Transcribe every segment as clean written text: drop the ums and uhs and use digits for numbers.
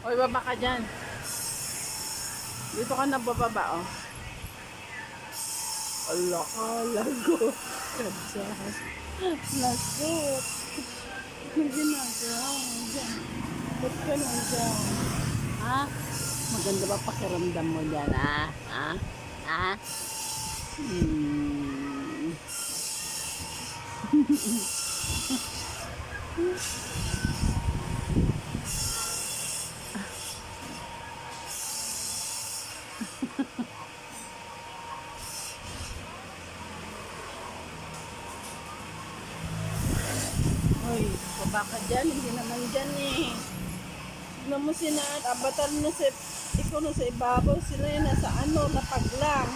Oy, baba ka dyan. Dito ka na bababa, oh. Ala ka, lagot. Kadyan. Lagot. Ang ginagawa mo dyan. Ba't ka lang dyan? Ha? Maganda ba pakiramdam mo dyan, ha? Ha? Ha? Hmm. Hoy, baba ka dyan. Hindi naman dyan eh. Tignan mo sila at abatar na sa ikaw na sa ibabaw. Sila yung nasa ano, napaglang.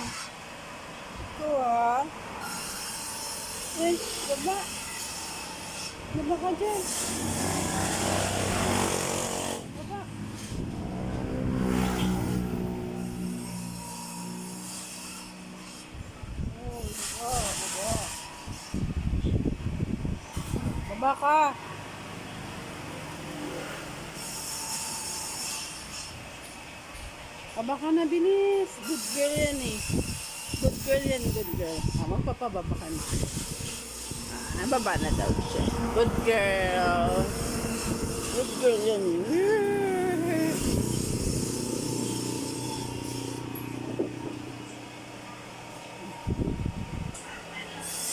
Ikaw ha. Eh, baba. Baba ka dyan. Baba. Oh, baba, baba. Baba ka. Baba ka na, bilis. Good girl yan eh. Good girl yan, good girl. Magpapababa ka na. Baba na daw siya. Good girl. Good girl yan eh.